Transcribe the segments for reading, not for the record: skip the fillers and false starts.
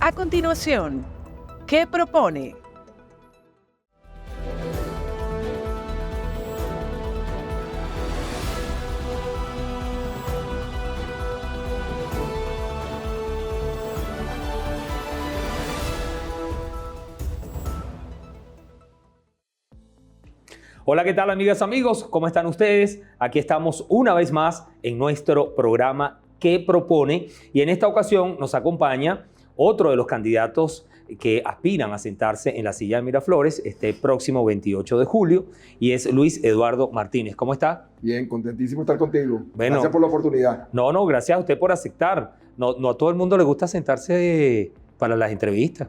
A continuación, ¿qué propone? Hola, ¿qué tal, amigas, amigos? ¿Cómo están ustedes? Aquí estamos una vez más en nuestro programa ¿Qué propone? Y en esta ocasión nos acompaña otro de los candidatos que aspiran a sentarse en la silla de Miraflores este próximo 28 de julio y es Luis Eduardo Martínez. ¿Cómo está? Bien, contentísimo de estar contigo. Bueno, gracias por la oportunidad. No, gracias a usted por aceptar. No a todo el mundo le gusta sentarse para las entrevistas.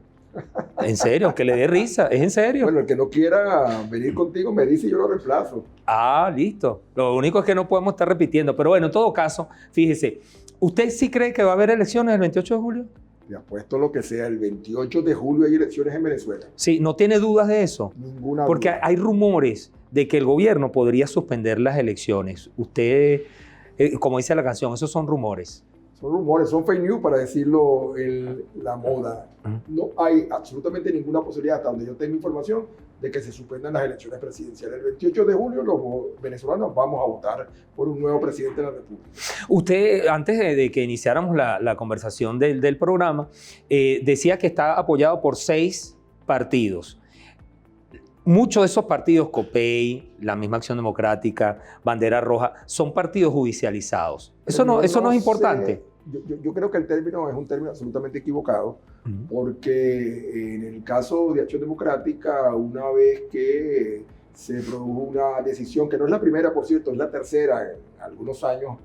En serio, que le dé risa, es en serio. Bueno, el que no quiera venir contigo me dice y yo lo reemplazo. Ah, listo. Lo único es que no podemos estar repitiendo. Pero bueno, en todo caso, fíjese, ¿usted sí cree que va a haber elecciones el 28 de julio? Te apuesto lo que sea, el 28 de julio hay elecciones en Venezuela. Sí, ¿no tiene dudas de eso? Ninguna Porque duda. hay rumores de que el gobierno podría suspender las elecciones. Usted, como dice la canción, esos son rumores. Son rumores, son fake news para decirlo en la moda. No hay absolutamente ninguna posibilidad, hasta donde yo tengo información, de que se suspendan las elecciones presidenciales. El 28 de julio los venezolanos vamos a votar por un nuevo presidente de la República. Usted, antes de que iniciáramos la conversación del programa, decía que está apoyado por 6 partidos. Muchos de esos partidos, COPEI, la misma Acción Democrática, Bandera Roja, son partidos judicializados. Eso no es importante. Yo creo que el término es un término absolutamente equivocado, porque en el caso de Acción Democrática, una vez que se produjo una decisión, que no es la primera, por cierto, es la tercera en algunos años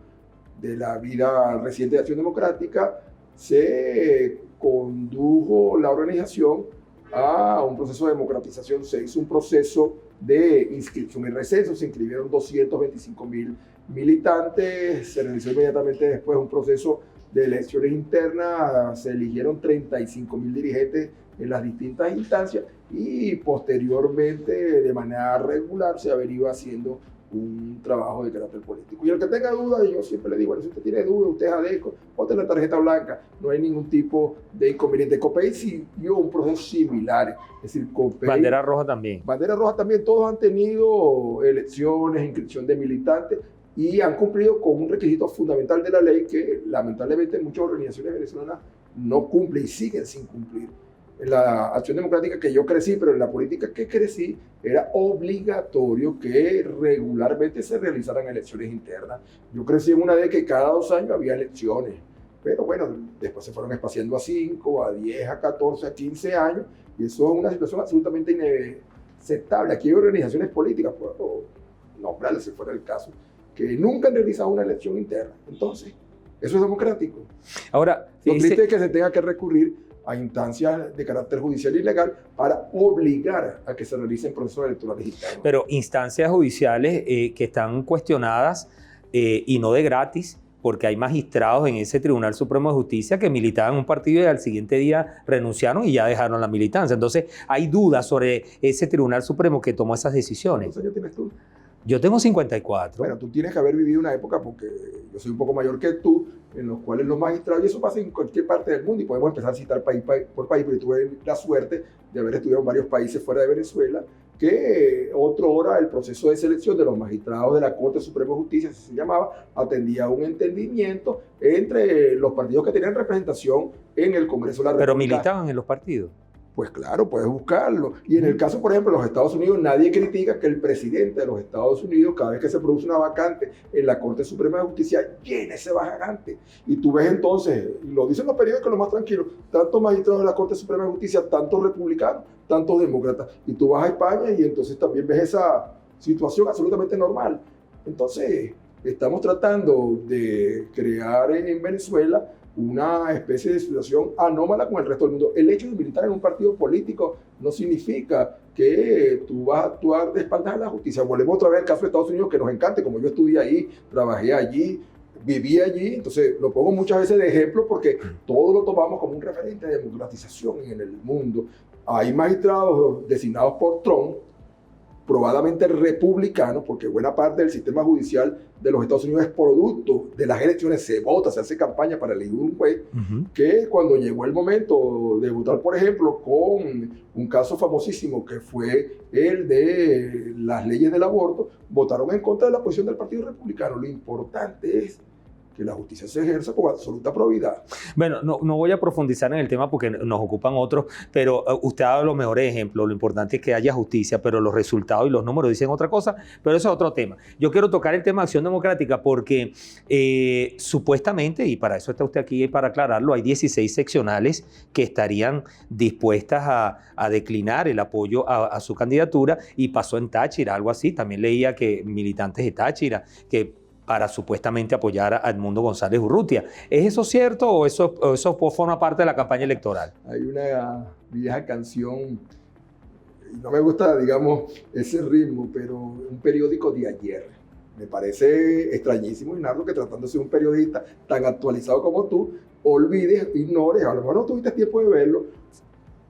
de la vida reciente de Acción Democrática, se condujo la organización a un proceso de democratización. Se hizo un proceso de inscripción y recenso, se inscribieron 225.000 militantes, se realizó inmediatamente después un proceso de elecciones internas, se eligieron 35.000 dirigentes en las distintas instancias y posteriormente de manera regular se ha venido haciendo un trabajo de carácter político. Y el que tenga dudas, yo siempre le digo, bueno, si usted tiene dudas, usted es ADECO, ponte la tarjeta blanca, no hay ningún tipo de inconveniente. COPEI siguió un proceso similar, es decir, COPEI... Bandera Roja también. Bandera Roja también, todos han tenido elecciones, inscripción de militantes y han cumplido con un requisito fundamental de la ley que lamentablemente muchas organizaciones venezolanas no cumplen y siguen sin cumplir. En la Acción Democrática que yo crecí, pero en la política que crecí, era obligatorio que regularmente se realizaran elecciones internas. Yo crecí en una de que cada 2 años había elecciones, pero bueno, después se fueron espaciando a 5, a 10, a 14, a 15 años, y eso es una situación absolutamente inaceptable. Aquí hay organizaciones políticas, puedo nombrarles si fuera el caso, que nunca han realizado una elección interna. Entonces, eso es democrático. Ahora, lo triste es que se tenga que recurrir a instancias de carácter judicial y legal para obligar a que se realicen procesos electorales internos. Pero instancias judiciales que están cuestionadas y no de gratis, porque hay magistrados en ese Tribunal Supremo de Justicia que militaban en un partido y al siguiente día renunciaron y ya dejaron la militancia. Entonces, hay dudas sobre ese Tribunal Supremo que tomó esas decisiones. ¿Cuántos años tienes tú? Yo tengo 54. Bueno, tú tienes que haber vivido una época, porque yo soy un poco mayor que tú, en los cuales los magistrados, y eso pasa en cualquier parte del mundo, y podemos empezar a citar país por país, porque tuve la suerte de haber estudiado en varios países fuera de Venezuela, que otrora el proceso de selección de los magistrados de la Corte Suprema de Justicia, así se llamaba, atendía un entendimiento entre los partidos que tenían representación en el Congreso de la República. ¿Pero militaban en los partidos? Pues claro, puedes buscarlo. Y en el caso, por ejemplo, de los Estados Unidos, nadie critica que el presidente de los Estados Unidos, cada vez que se produce una vacante en la Corte Suprema de Justicia, llene ese vacante. Y tú ves entonces, y lo dicen los periódicos lo más tranquilos, tantos magistrados de la Corte Suprema de Justicia, tantos republicanos, tantos demócratas. Y tú vas a España y entonces también ves esa situación absolutamente normal. Entonces, estamos tratando de crear en Venezuela una especie de situación anómala con el resto del mundo. El hecho de militar en un partido político no significa que tú vas a actuar de espaldas a la justicia. Volvemos otra vez al caso de Estados Unidos, que nos encanta, como yo estudié ahí, trabajé allí, viví allí, entonces lo pongo muchas veces de ejemplo porque todo lo tomamos como un referente de democratización en el mundo. Hay magistrados designados por Trump probadamente republicano, porque buena parte del sistema judicial de los Estados Unidos es producto de las elecciones, se vota, se hace campaña para elegir un juez, que cuando llegó el momento de votar, por ejemplo, con un caso famosísimo que fue el de las leyes del aborto, votaron en contra de la posición del Partido Republicano. Lo importante es que la justicia se ejerza con absoluta probidad. Bueno, no voy a profundizar en el tema porque nos ocupan otros, pero usted ha dado los mejores ejemplos. Lo importante es que haya justicia, pero los resultados y los números dicen otra cosa, pero eso es otro tema. Yo quiero tocar el tema de Acción Democrática porque supuestamente, y para eso está usted aquí para aclararlo, hay 16 seccionales que estarían dispuestas a declinar el apoyo a su candidatura, y pasó en Táchira, algo así. También leía que militantes de Táchira, que para supuestamente apoyar a Edmundo González Urrutia. ¿Es eso cierto o eso forma parte de la campaña electoral? Hay una vieja canción, no me gusta, digamos, ese ritmo, pero un periódico de ayer. Me parece extrañísimo, Inardo, que tratando de ser un periodista tan actualizado como tú, olvides, ignores, a lo mejor no tuviste tiempo de verlo.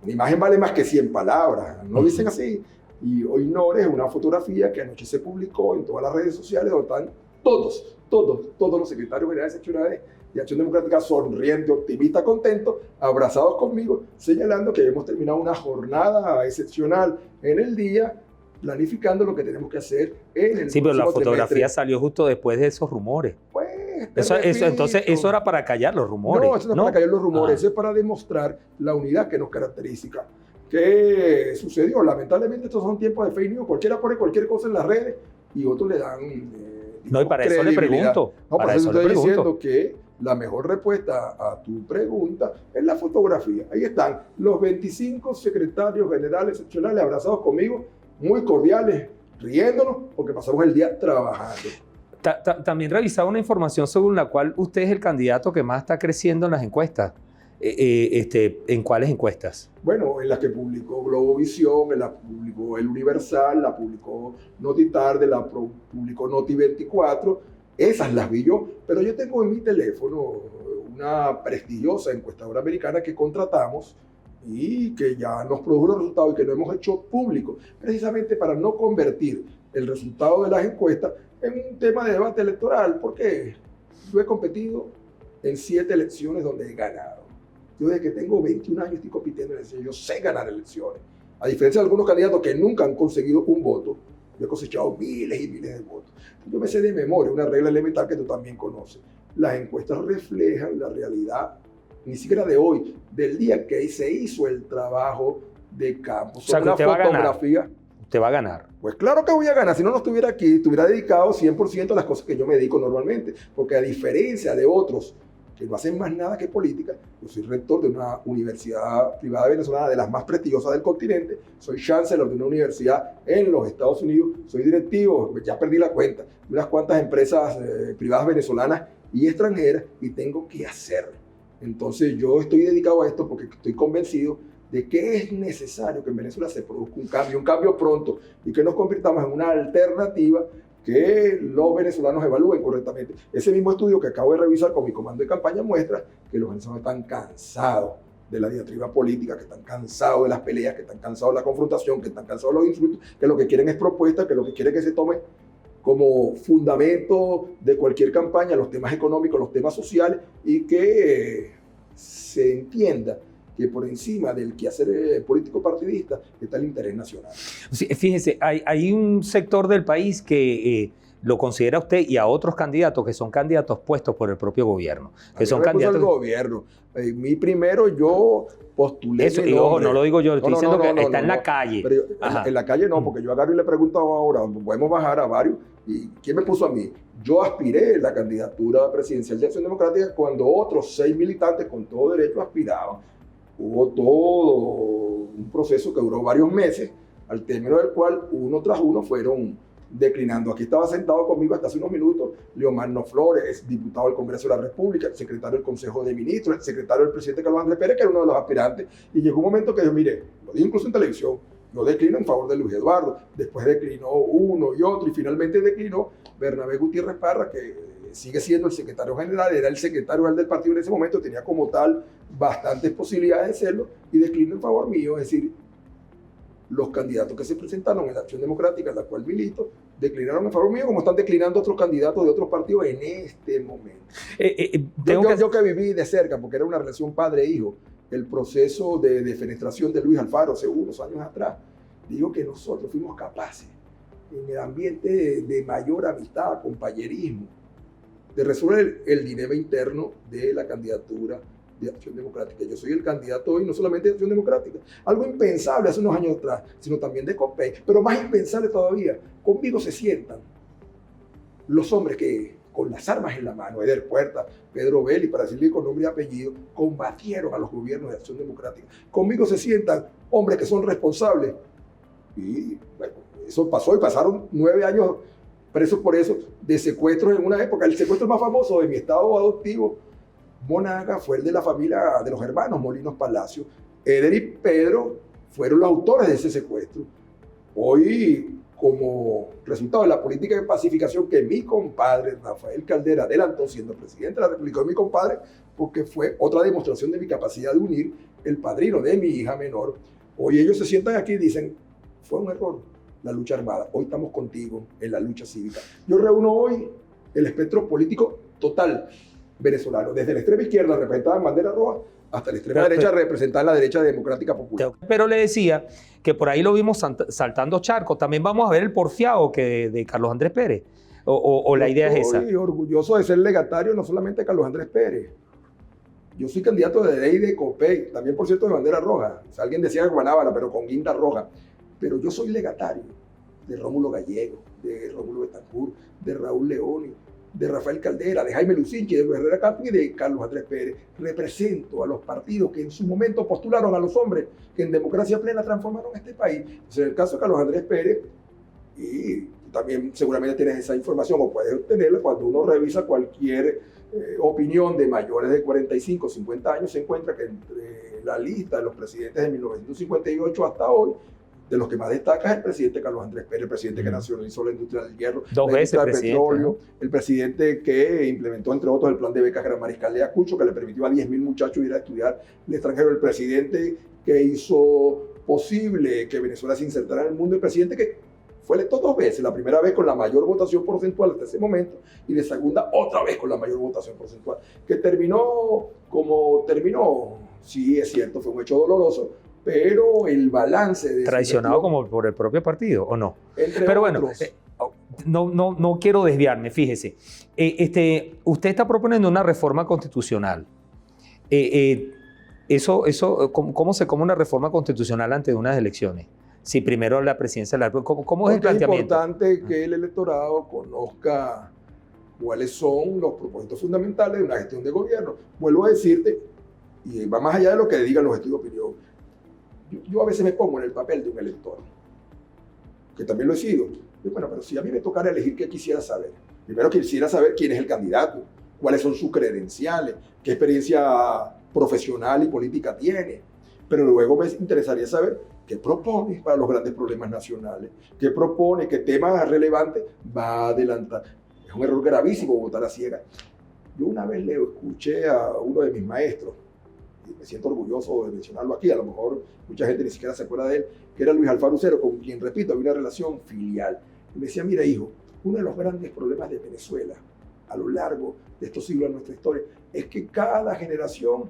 Una imagen vale más que 100 palabras, ¿no dicen así? Y o ignores una fotografía que anoche se publicó en todas las redes sociales donde están todos los secretarios generales seccionales de Acción Democrática sonrientes, optimistas, contentos, abrazados conmigo, señalando que hemos terminado una jornada excepcional en el día, planificando lo que tenemos que hacer en el Sí, pero la fotografía trimestre. salió justo después de esos rumores. Pues, Entonces, eso era para callar los rumores. No, eso no es para callar los rumores, eso es para demostrar la unidad que nos caracteriza. ¿Qué sucedió? Lamentablemente estos son tiempos de fake news, cualquiera pone cualquier cosa en las redes y otros le dan... No, y para eso le pregunto. No, para eso eso estoy le pregunto. diciendo que la mejor respuesta a tu pregunta es la fotografía. Ahí están los 25 secretarios generales seccionales abrazados conmigo, muy cordiales, riéndonos, porque pasamos el día trabajando. También revisaba una información según la cual usted es el candidato que más está creciendo en las encuestas. ¿En cuáles encuestas? Bueno, en las que publicó Globovisión, en la publicó El Universal, la publicó Notitarde, la publicó Noti24, esas las vi yo, pero yo tengo en mi teléfono una prestigiosa encuestadora americana que contratamos y que ya nos produjo los resultados y que no hemos hecho público, precisamente para no convertir el resultado de las encuestas en un tema de debate electoral, porque yo he competido en 7 elecciones donde he ganado. Yo desde que tengo 21 años estoy compitiendo en elecciones, yo sé ganar elecciones. A diferencia de algunos candidatos que nunca han conseguido un voto, yo he cosechado miles y miles de votos. Yo me sé de memoria una regla elemental que tú también conoces. Las encuestas reflejan la realidad, ni siquiera de hoy, del día que se hizo el trabajo de campo. O sea, que usted va a ganar. Usted va a ganar. Pues claro que voy a ganar. Si no estuviera aquí, estuviera dedicado 100% a las cosas que yo me dedico normalmente. Porque a diferencia de otros que no hacen más nada que política, yo soy rector de una universidad privada venezolana de las más prestigiosas del continente, soy chancellor de una universidad en los Estados Unidos, soy directivo, ya perdí la cuenta, de unas cuantas empresas privadas venezolanas y extranjeras, y tengo que hacerlo. Entonces yo estoy dedicado a esto porque estoy convencido de que es necesario que en Venezuela se produzca un cambio pronto, y que nos convirtamos en una alternativa que los venezolanos evalúen correctamente. Ese mismo estudio que acabo de revisar con mi comando de campaña muestra que los venezolanos están cansados de la diatriba política, que están cansados de las peleas, que están cansados de la confrontación, que están cansados de los insultos, que lo que quieren es propuestas, que lo que quieren es que se tome como fundamento de cualquier campaña los temas económicos, los temas sociales, y que se entienda que por encima del quehacer político partidista está el interés nacional. Sí, fíjese, hay un sector del país que lo considera usted y a otros candidatos que son candidatos puestos por el propio gobierno. Que son candidatos del gobierno. Mi primero yo postulé. Eso, y ojo, no lo digo yo, estoy diciendo que está en la calle. Pero en la calle no, porque yo agarro y le pregunto ahora, podemos bajar a varios. ¿Y quién me puso a mí? Yo aspiré a la candidatura presidencial de Acción Democrática cuando otros 6 militantes con todo derecho aspiraban. Hubo todo un proceso que duró varios meses, al término del cual uno tras uno fueron declinando. Aquí estaba sentado conmigo hasta hace unos minutos Leomarno Flores, diputado del Congreso de la República, el secretario del Consejo de Ministros, el secretario del presidente Carlos Andrés Pérez, que era uno de los aspirantes, y llegó un momento que yo, mire, lo dije incluso en televisión, yo declino en favor de Luis Eduardo, después declinó uno y otro, y finalmente declinó Bernabé Gutiérrez Parra, que sigue siendo el secretario general, era el secretario general del partido en ese momento, tenía como tal bastantes posibilidades de serlo, y declinó en favor mío. Es decir, los candidatos que se presentaron en la Acción Democrática, en la cual milito, declinaron en favor mío, como están declinando otros candidatos de otros partidos en este momento. Yo que viví de cerca, porque era una relación padre-hijo, el proceso de defenestración de Luis Alfaro hace unos años atrás, digo que nosotros fuimos capaces, en el ambiente de mayor amistad, compañerismo, de resolver el dilema interno de la candidatura de Acción Democrática. Yo soy el candidato hoy, no solamente de Acción Democrática, algo impensable hace unos años atrás, sino también de COPEI, pero más impensable todavía, conmigo se sientan los hombres que con las armas en la mano, Eder Puerta, Pedro Belli, para decirle con nombre y apellido, combatieron a los gobiernos de Acción Democrática. Conmigo se sientan hombres que son responsables. Y bueno, eso pasó y pasaron 9 años presos por eso, de secuestros en una época. El secuestro más famoso de mi estado adoptivo, Monaga, fue el de la familia de los hermanos Molinos Palacio. Eder y Pedro fueron los autores de ese secuestro. Hoy, como resultado de la política de pacificación que mi compadre Rafael Caldera adelantó siendo presidente de la República, de mi compadre, porque fue otra demostración de mi capacidad de unir, el padrino de mi hija menor, hoy ellos se sientan aquí y dicen, fue un error la lucha armada, hoy estamos contigo en la lucha cívica. Yo reúno hoy el espectro político total venezolano, desde la extrema izquierda representada en bandera roja hasta la extrema derecha representada en la derecha democrática popular. Pero le decía que por ahí lo vimos saltando charcos. También vamos a ver el porfiado de Carlos Andrés Pérez. O la idea es esa. Estoy orgulloso de ser legatario no solamente de Carlos Andrés Pérez. Yo soy candidato de ley de COPEI, también por cierto de bandera roja. O sea, alguien decía Guanábana, pero con guinda roja. Pero yo soy legatario de Rómulo Gallego, de Rómulo Betancourt, de Raúl Leoni, de Rafael Caldera, de Jaime Lucinchi, de Luis Herrera Campos y de Carlos Andrés Pérez. Represento a los partidos que en su momento postularon a los hombres que en democracia plena transformaron este país. Entonces, en el caso de Carlos Andrés Pérez, y también seguramente tienes esa información o puedes obtenerla cuando uno revisa cualquier opinión de mayores de 45, 50 años, se encuentra que entre la lista de los presidentes de 1958 hasta hoy, de los que más destaca es el presidente Carlos Andrés Pérez, el presidente que nacionalizó la industria del hierro, dos veces la industria del petróleo, ¿no? El presidente que implementó, entre otros, el plan de becas Gran Mariscal de Ayacucho, que le permitió a 10.000 muchachos ir a estudiar el extranjero, el presidente que hizo posible que Venezuela se insertara en el mundo, el presidente que fue electo 2 veces, la primera vez con la mayor votación porcentual hasta ese momento, y la segunda otra vez con la mayor votación porcentual, que terminó como terminó. Sí, es cierto, fue un hecho doloroso, pero el balance de traicionado como por el propio partido, ¿o no? Pero bueno, no quiero desviarme, fíjese. Usted está proponiendo una reforma constitucional. ¿Cómo se come una reforma constitucional antes de unas elecciones? Si primero la presidencia de la República, ¿cómo es el planteamiento? Es importante que el electorado conozca cuáles son los propósitos fundamentales de una gestión de gobierno. Vuelvo a decirte, y va más allá de lo que digan los estudios de opinión, yo a veces me pongo en el papel de un elector, que también lo he sido. Y bueno, pero si a mí me tocara elegir, ¿qué quisiera saber? Primero quisiera saber quién es el candidato, cuáles son sus credenciales, qué experiencia profesional y política tiene. Pero luego me interesaría saber qué propone para los grandes problemas nacionales, qué propone, qué temas relevantes va a adelantar. Es un error gravísimo votar a ciegas. Yo una vez le escuché a uno de mis maestros, y me siento orgulloso de mencionarlo aquí, a lo mejor mucha gente ni siquiera se acuerda de él, que era Luis Alfaro Ucero, con quien, repito, había una relación filial. Y me decía, mira hijo, uno de los grandes problemas de Venezuela a lo largo de estos siglos de nuestra historia es que cada generación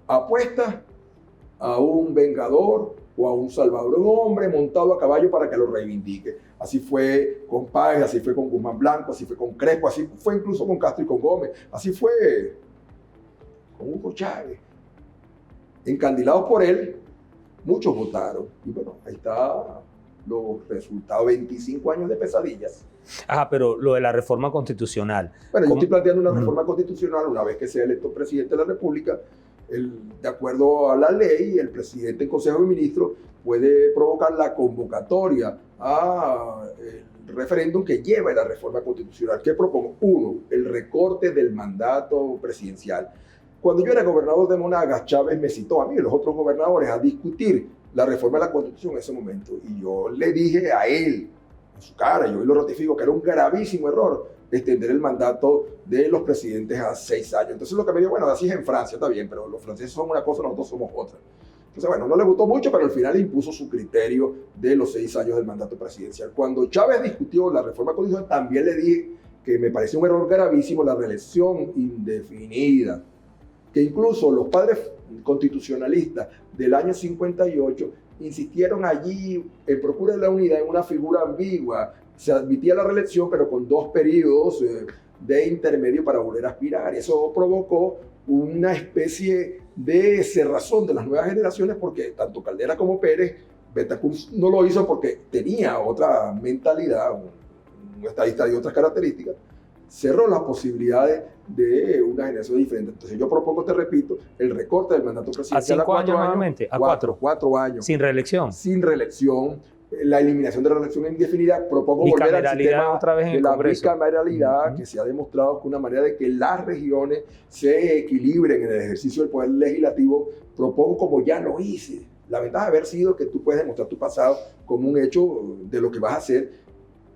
apuesta a un vengador o a un salvador, un hombre montado a caballo para que lo reivindique. Así fue con Páez, así fue con Guzmán Blanco, así fue con Crespo, así fue incluso con Castro y con Gómez, así fue con Hugo Chávez. Encandilados por él, muchos votaron. Y bueno, ahí está los resultados, 25 años de pesadillas. Ajá, pero lo de la reforma constitucional. Bueno, yo estoy planteando una reforma constitucional una vez que sea electo presidente de la República. De acuerdo a la ley, el presidente en Consejo de Ministros puede provocar la convocatoria al referéndum que lleva la reforma constitucional. ¿Qué propongo? 1, el recorte del mandato presidencial. Cuando yo era gobernador de Monagas, Chávez me citó a mí y a los otros gobernadores a discutir la reforma de la Constitución en ese momento. Y yo le dije a él, en su cara, y hoy lo ratifico, que era un gravísimo error extender el mandato de los presidentes a 6 años. Entonces lo que me dijo, bueno, así es en Francia, está bien, pero los franceses son una cosa, nosotros somos otra. Entonces, bueno, no le gustó mucho, pero al final impuso su criterio de los 6 años del mandato presidencial. Cuando Chávez discutió la reforma constitucional, también le dije que me parecía un error gravísimo la reelección indefinida, que incluso los padres constitucionalistas del año 58 insistieron allí en procura de la unidad en una figura ambigua. Se admitía la reelección, pero con 2 periodos de intermedio para volver a aspirar. Eso provocó una especie de cerrazón de las nuevas generaciones, porque tanto Caldera como Pérez, Betancur no lo hizo porque tenía otra mentalidad, un estadista de otras características, cerró las posibilidades de una generación diferente. Entonces yo propongo, te repito, el recorte del mandato presidencial a 5 años nuevamente, a 4. 4 años. Sin reelección. Sin reelección. La eliminación de la reelección indefinida. Propongo volver al sistema otra vez en de el la Congreso. bicameralidad, que se ha demostrado que una manera de que las regiones se equilibren en el ejercicio del poder legislativo. Propongo, como ya lo hice. La ventaja de haber sido que tú puedes demostrar tu pasado como un hecho de lo que vas a hacer,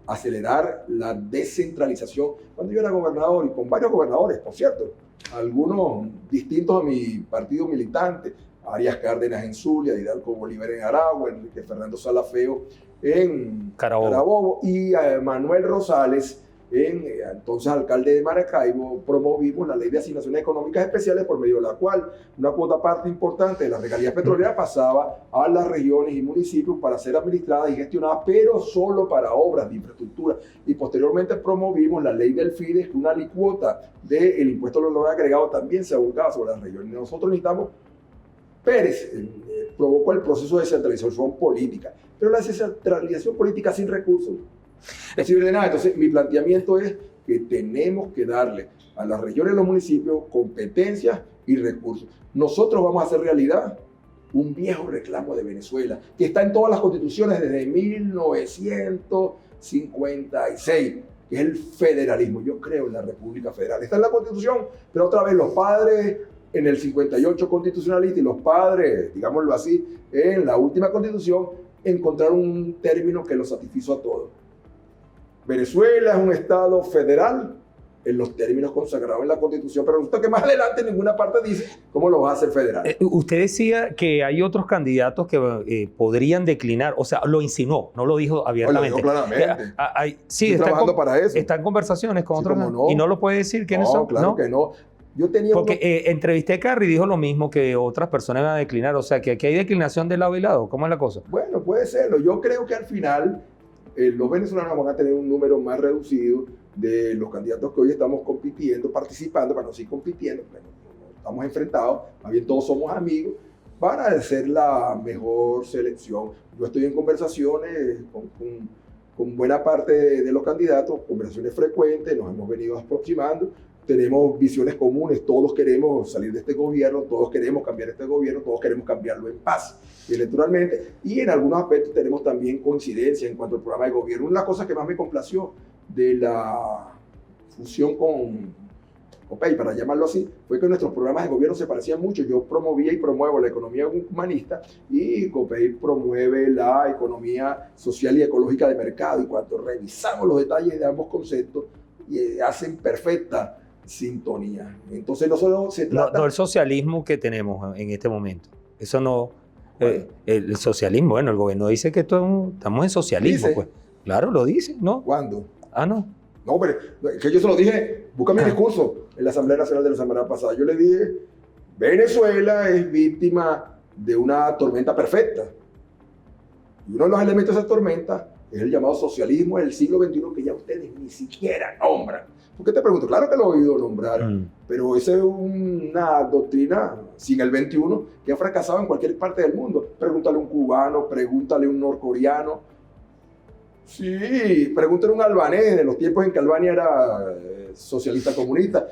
acelerar la descentralización. Cuando yo era gobernador, y con varios gobernadores, por cierto, algunos distintos a mi partido militante, Arias Cárdenas en Zulia, Hidalgo Bolívar en Aragua, Enrique Fernando Salafeo en Carabobo y Manuel Rosales, entonces alcalde de Maracaibo, promovimos la ley de asignaciones económicas especiales, por medio de la cual una cuota parte importante de las regalías petroleras pasaba a las regiones y municipios para ser administradas y gestionadas, pero solo para obras de infraestructura. Y posteriormente promovimos la ley del FIDES, que una alícuota del impuesto al valor agregado también se abultaba sobre las regiones. Nosotros necesitamos. Pérez provocó el proceso de descentralización política, pero la descentralización política sin recursos es decir, de nada. Entonces, mi planteamiento es que tenemos que darle a las regiones y los municipios competencias y recursos. Nosotros vamos a hacer realidad un viejo reclamo de Venezuela, que está en todas las constituciones desde 1956, que es el federalismo. Yo creo en la República Federal. Está en la Constitución, pero otra vez los padres en el 58 constitucionalista y los padres, digámoslo así, en la última constitución, encontraron un término que los satisfizo a todos. Venezuela es un estado federal en los términos consagrados en la Constitución, pero resulta que más adelante en ninguna parte dice cómo lo va a hacer federal. Usted decía que hay otros candidatos que podrían declinar, o sea, lo insinuó, no lo dijo abiertamente. Lo dijo claramente. Sí, estoy trabajando para eso. Está en conversaciones con Sí, otros, no. Y no lo puede decir quiénes son. Claro que no. Yo tenía Porque entrevisté a Carri y dijo lo mismo, que otras personas van a declinar, o sea, que aquí hay declinación de lado y lado. ¿Cómo es la cosa? Bueno, puede serlo. Yo creo que al final los venezolanos van a tener un número más reducido de los candidatos que hoy estamos compitiendo, participando, para no seguir compitiendo, bueno, no estamos enfrentados, más bien todos somos amigos, van a ser la mejor selección. Yo estoy en conversaciones con buena parte de los candidatos, conversaciones frecuentes, nos hemos venido aproximando, tenemos visiones comunes, todos queremos salir de este gobierno, todos queremos cambiar este gobierno, todos queremos cambiarlo en paz, electoralmente, y en algunos aspectos tenemos también coincidencia en cuanto al programa de gobierno. Una cosa que más me complació de la fusión con COPEI, para llamarlo así, fue que nuestros programas de gobierno se parecían mucho. Yo promovía y promuevo la economía humanista y COPEI promueve la economía social y ecológica de mercado, y cuando revisamos los detalles de ambos conceptos, hacen perfecta sintonía. Entonces no solo se trata... No el socialismo que tenemos en este momento. Eso no... Bueno. El socialismo, bueno, el gobierno dice que estamos en socialismo. Pues. Claro, lo dice, ¿no? ¿Cuándo? No. No, pero que yo se lo dije, busca mi discurso en la Asamblea Nacional de la semana pasada. Yo le dije, Venezuela es víctima de una tormenta perfecta. Y uno de los elementos de esa tormenta es el llamado socialismo del siglo XXI, que ya ustedes ni siquiera nombran. ¿Por qué te pregunto? Claro que lo he oído nombrar, pero esa es una doctrina sin el 21 que ha fracasado en cualquier parte del mundo. Pregúntale a un cubano, pregúntale a un norcoreano. Sí, pregúntale a un albanés de los tiempos en que Albania era socialista comunista.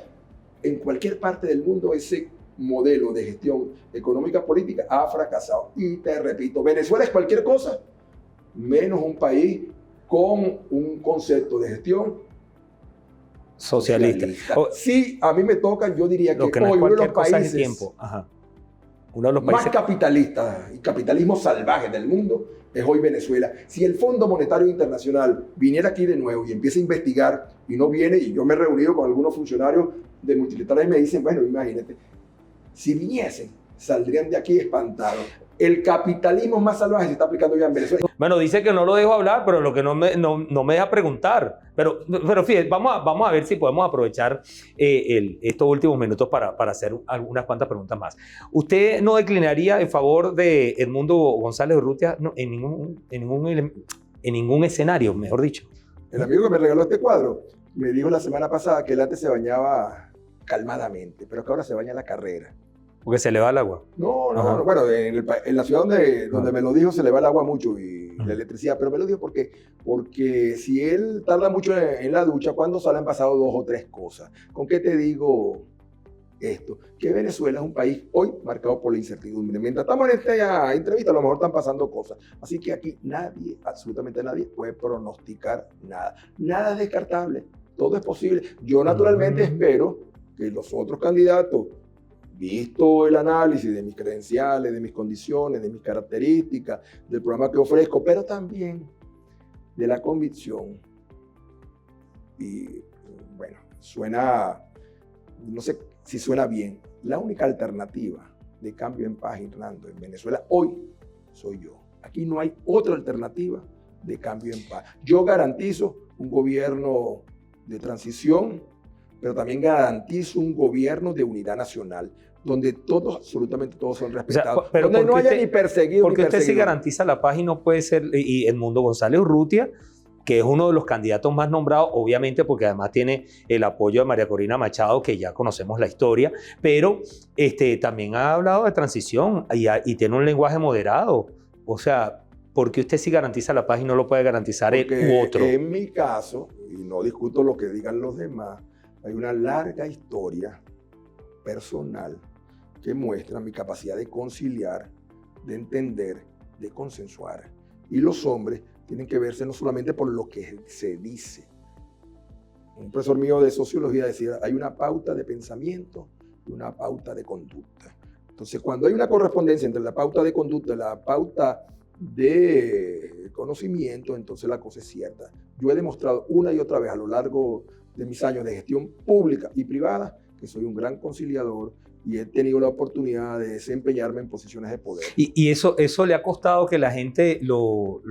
En cualquier parte del mundo ese modelo de gestión económica política ha fracasado. Y te repito, Venezuela es cualquier cosa menos un país con un concepto de gestión socialista. Sí, a mí me toca, yo diría que hoy uno de los países más capitalistas y capitalismo salvaje del mundo es hoy Venezuela. Si el Fondo Monetario Internacional viniera aquí de nuevo y empieza a investigar, y no viene, y yo me he reunido con algunos funcionarios de multilaterales y me dicen, bueno, imagínate, si viniesen, saldrían de aquí espantados. El capitalismo más salvaje se está aplicando ya en Venezuela. Bueno, dice que no lo dejo hablar, pero lo que no me deja preguntar. Pero fíjate, vamos a ver si podemos aprovechar estos últimos minutos para hacer unas cuantas preguntas más. ¿Usted no declinaría en favor de Edmundo González Urrutia en ningún escenario, mejor dicho? El amigo que me regaló este cuadro me dijo la semana pasada que él antes se bañaba calmadamente, pero que ahora se baña a la carrera. Porque se le va el agua. No, Ajá. bueno, en la ciudad donde me lo dijo se le va el agua mucho y la electricidad, pero me lo dijo porque si él tarda mucho en la ducha, cuando sale han pasado 2 o 3 cosas. ¿Con qué te digo esto? Que Venezuela es un país hoy marcado por la incertidumbre. Mientras estamos en esta entrevista, a lo mejor están pasando cosas. Así que aquí nadie, absolutamente nadie, puede pronosticar nada. Nada es descartable, todo es posible. Yo naturalmente espero que los otros candidatos, visto el análisis de mis credenciales, de mis condiciones, de mis características, del programa que ofrezco, pero también de la convicción. Y bueno, no sé si suena bien, la única alternativa de cambio en paz, Hernando, en Venezuela hoy soy yo. Aquí no hay otra alternativa de cambio en paz. Yo garantizo un gobierno de transición, pero también garantizo un gobierno de unidad nacional, donde todos, absolutamente todos son respetados, pero donde no haya ni perseguido porque ni usted sí perseguidor. garantiza la paz y no puede ser, y Edmundo González Urrutia, que es uno de los candidatos más nombrados, obviamente porque además tiene el apoyo de María Corina Machado, que ya conocemos la historia, pero también ha hablado de transición y tiene un lenguaje moderado. O sea, ¿por qué usted sí garantiza la paz y no lo puede garantizar Porque u otro? en mi caso, y no discuto lo que digan los demás, hay una larga historia personal que muestra mi capacidad de conciliar, de entender, de consensuar. Y los hombres tienen que verse no solamente por lo que se dice. Un profesor mío de sociología decía, hay una pauta de pensamiento y una pauta de conducta. Entonces, cuando hay una correspondencia entre la pauta de conducta y la pauta de conocimiento, entonces la cosa es cierta. Yo he demostrado una y otra vez a lo largo de mis años de gestión pública y privada que soy un gran conciliador y he tenido la oportunidad de desempeñarme en posiciones de poder. Y eso le ha costado que la gente lo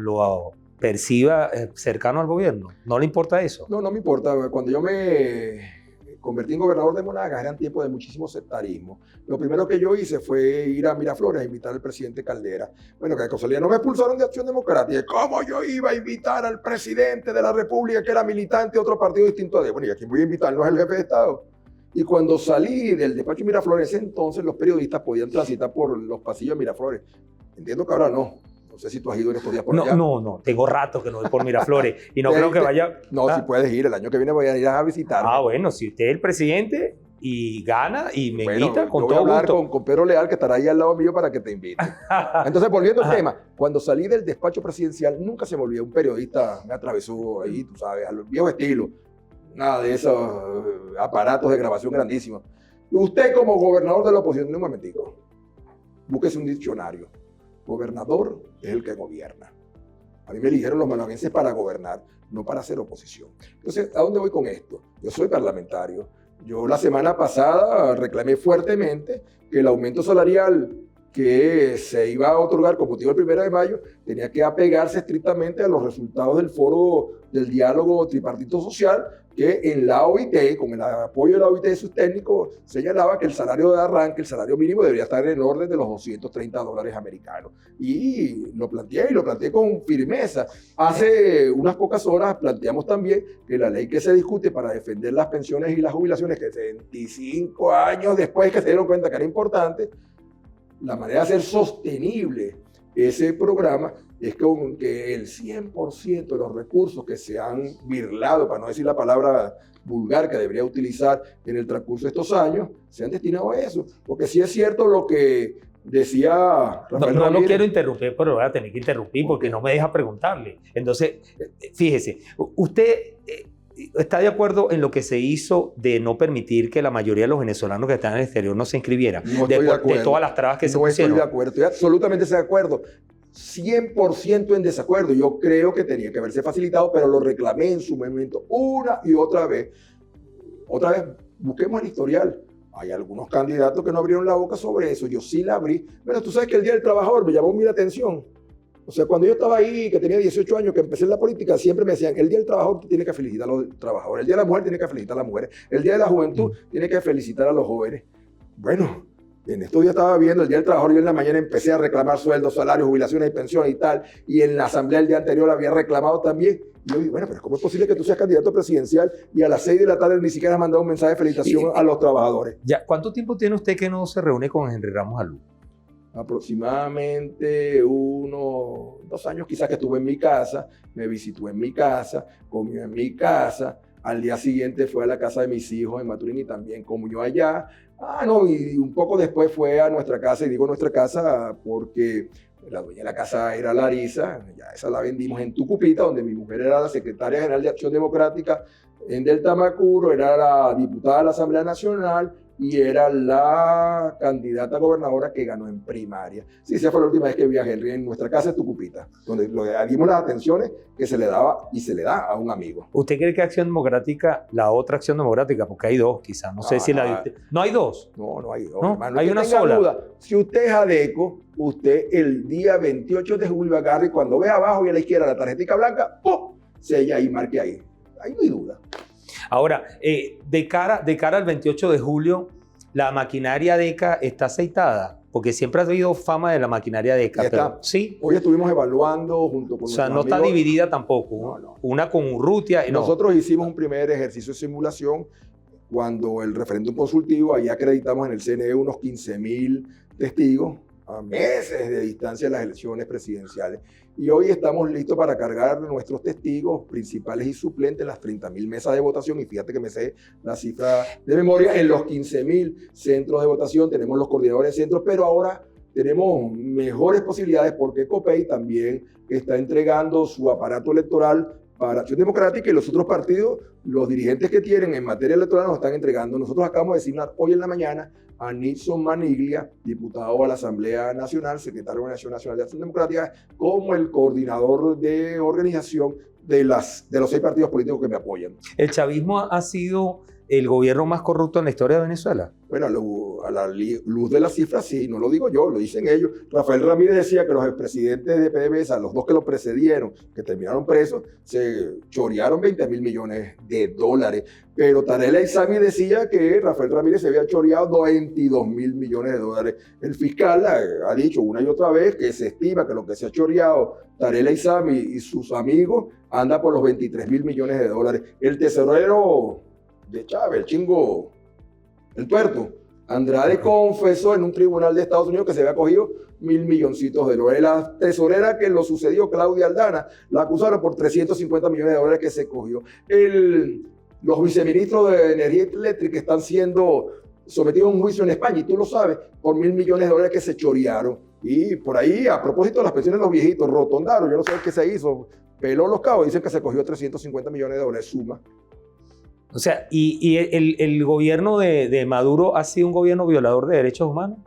perciba cercano al gobierno. ¿No le importa eso? No me importa. Cuando yo me convertí en gobernador de Monagas, eran tiempos de muchísimo sectarismo. Lo primero que yo hice fue ir a Miraflores a invitar al presidente Caldera. Bueno, que de casualidad no me expulsaron de Acción Democrática. ¿Cómo yo iba a invitar al presidente de la República que era militante de otro partido distinto a él? Bueno, ¿y a quién voy a invitar? No es el jefe de Estado. Y cuando salí del despacho de Miraflores, entonces los periodistas podían transitar por los pasillos de Miraflores. Entiendo que ahora no. No sé si tú has ido en estos días por allá. No. Tengo rato que no voy por Miraflores y no creo que vaya. No, si puedes ir. El año que viene voy a ir a visitar. Bueno, si usted es el presidente y gana y me invita, con yo voy todo a hablar gusto. con Pedro Leal, que estará ahí al lado mío para que te invite. Entonces, volviendo al tema, cuando salí del despacho presidencial, nunca se me olvidó, un periodista me atravesó ahí, tú sabes, al viejo estilo. Nada de esos aparatos de grabación grandísimos. Usted como gobernador de la oposición, un momentico, búsquese un diccionario. Gobernador es el que gobierna. A mí me eligieron los monaguenses para gobernar, no para hacer oposición. Entonces, ¿a dónde voy con esto? Yo soy parlamentario. Yo la semana pasada reclamé fuertemente que el aumento salarial que se iba a otorgar con motivo del 1 de mayo tenía que apegarse estrictamente a los resultados del foro del diálogo tripartito social, que en la OIT, con el apoyo de la OIT y sus técnicos, señalaba que el salario de arranque, el salario mínimo, debería estar en orden de los $230 americanos. Y lo planteé con firmeza. Hace unas pocas horas planteamos también que la ley que se discute para defender las pensiones y las jubilaciones, que 25 años después que se dieron cuenta que era importante, la manera de hacer sostenible ese programa es con que el 100% de los recursos que se han birlado, para no decir la palabra vulgar que debería utilizar en el transcurso de estos años, sean destinados a eso. Porque sí es cierto lo que decía Rafael No Ramírez. quiero interrumpir, pero voy a tener que interrumpir porque no me deja preguntarle. Entonces, fíjese, usted está de acuerdo en lo que se hizo de no permitir que la mayoría de los venezolanos que están en el exterior no se inscribieran, No estoy de acuerdo. de todas las trabas que se pusieron. No estoy de acuerdo, estoy absolutamente de acuerdo. 100% en desacuerdo. Yo creo que tenía que haberse facilitado, pero lo reclamé en su momento una y otra vez. Otra vez, busquemos el historial. Hay algunos candidatos que no abrieron la boca sobre eso. Yo sí la abrí. Bueno, tú sabes que el Día del Trabajador me llamó muy la atención. O sea, cuando yo estaba ahí, que tenía 18 años, que empecé en la política, siempre me decían, el Día del Trabajador tiene que felicitar a los trabajadores. El Día de la Mujer tiene que felicitar a las mujeres. El Día de la Juventud tiene que felicitar a los jóvenes. Bueno, en estos días estaba viendo el Día del Trabajador y yo en la mañana empecé a reclamar sueldos, salarios, jubilaciones y pensiones y tal. Y en la asamblea del día anterior había reclamado también. Y yo dije, bueno, pero ¿cómo es posible que tú seas candidato presidencial y a las 6 de la tarde ni siquiera has mandado un mensaje de felicitación a los trabajadores? Ya, ¿cuánto tiempo tiene usted que no se reúne con Henry Ramos Alú? Aproximadamente 2 años quizás que estuve en mi casa, me visitó en mi casa, comió en mi casa, al día siguiente fue a la casa de mis hijos en Maturín y también comió allá. Y un poco después fue a nuestra casa, y digo nuestra casa porque la dueña de la casa era Larisa, ya esa la vendimos en Tucupita, donde mi mujer era la secretaria general de Acción Democrática en Delta Macuro, era la diputada de la Asamblea Nacional y era la candidata a gobernadora que ganó en primaria. Sí, esa fue la última vez que vi a Henry en nuestra casa de Tucupita, donde le dimos las atenciones que se le daba y se le da a un amigo. ¿Usted cree que Acción Democrática, la otra Acción Democrática, porque hay dos quizás, no sé si la... ¿No hay dos? No hay dos. ¿No? Hermano, hay que una tenga sola. Duda, si usted es ADECO, usted el día 28 de julio agarre y cuando ve abajo y a la izquierda la tarjetita blanca, ¡pum!, sella y marque ahí. Ahí no hay duda. Ahora, de cara al 28 de julio, ¿la maquinaria DECA está aceitada? Porque siempre ha habido fama de la maquinaria DECA. Pero, ¿sí? Hoy estuvimos evaluando junto con O sea, no nuestros está amigos. dividida tampoco. No. Una con Urrutia. No. Nosotros hicimos un primer ejercicio de simulación cuando el referéndum consultivo, ahí acreditamos en el CNE unos 15.000 testigos a meses de distancia de las elecciones presidenciales. Y hoy estamos listos para cargar nuestros testigos principales y suplentes en las 30.000 mesas de votación. Y fíjate que me sé la cifra de memoria. En los 15.000 centros de votación tenemos los coordinadores de centros, pero ahora tenemos mejores posibilidades porque COPEI también está entregando su aparato electoral para Acción Democrática y los otros partidos, los dirigentes que tienen en materia electoral nos están entregando. Nosotros acabamos de designar hoy en la mañana a Nixon Maniglia, diputado a la Asamblea Nacional, secretario de la Organización Nacional de Acción Democrática, como el coordinador de organización de los 6 partidos políticos que me apoyan. ¿El chavismo ha sido el gobierno más corrupto en la historia de Venezuela? Bueno, a la luz de las cifras, sí, no lo digo yo, lo dicen ellos. Rafael Ramírez decía que los expresidentes de PDVSA, los 2 que lo precedieron, que terminaron presos, se chorearon $20.000 millones. Pero Tarek El Aissami decía que Rafael Ramírez se había choreado $22.000 millones. El fiscal ha dicho una y otra vez que se estima que lo que se ha choreado Tarek El Aissami y sus amigos anda por los $23.000 millones. El tesorero de Chávez, el chingo, el tuerto, Andrade confesó en un tribunal de Estados Unidos que se había cogido $1.000 milloncitos. La tesorera que lo sucedió, Claudia Aldana, la acusaron por $350 millones que se cogió. Los viceministros de Energía Eléctrica están siendo sometidos a un juicio en España, y tú lo sabes, por $1.000 millones que se chorearon. Y por ahí, a propósito de las pensiones de los viejitos, Rotondaron, yo no sé qué se hizo, peló los cabos, dicen que se cogió $350 millones, suma. O sea, ¿y el gobierno de Maduro ha sido un gobierno violador de derechos humanos?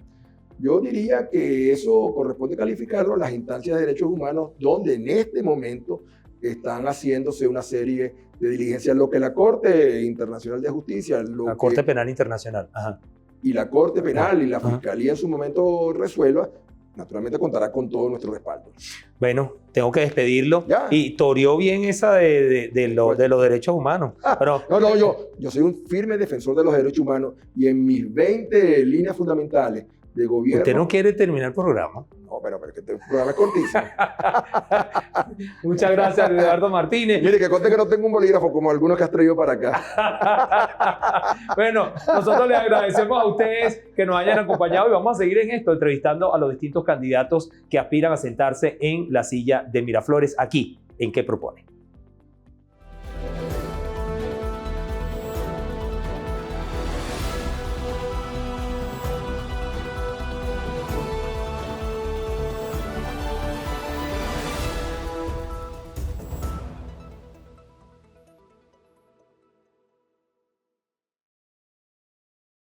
Yo diría que eso corresponde calificarlo a las instancias de derechos humanos, donde en este momento están haciéndose una serie de diligencias, lo que la Corte Internacional de Justicia, La Corte Penal Internacional. Ajá. Y la Corte Penal y la Fiscalía en su momento resuelva, naturalmente contará con todo nuestro respaldo. Bueno, tengo que despedirlo. Ya. Y toreó bien esa de los derechos humanos. Pero, No, yo soy un firme defensor de los derechos humanos y en mis 20 líneas fundamentales de gobierno... ¿Usted no quiere terminar el programa? No, pero que este programa es cortísimo. Muchas gracias, Eduardo Martínez. Mire, que conste que no tengo un bolígrafo como algunos que has traído para acá. Bueno, nosotros les agradecemos a ustedes que nos hayan acompañado y vamos a seguir en esto, entrevistando a los distintos candidatos que aspiran a sentarse en la silla de Miraflores aquí, en ¿Qué propone?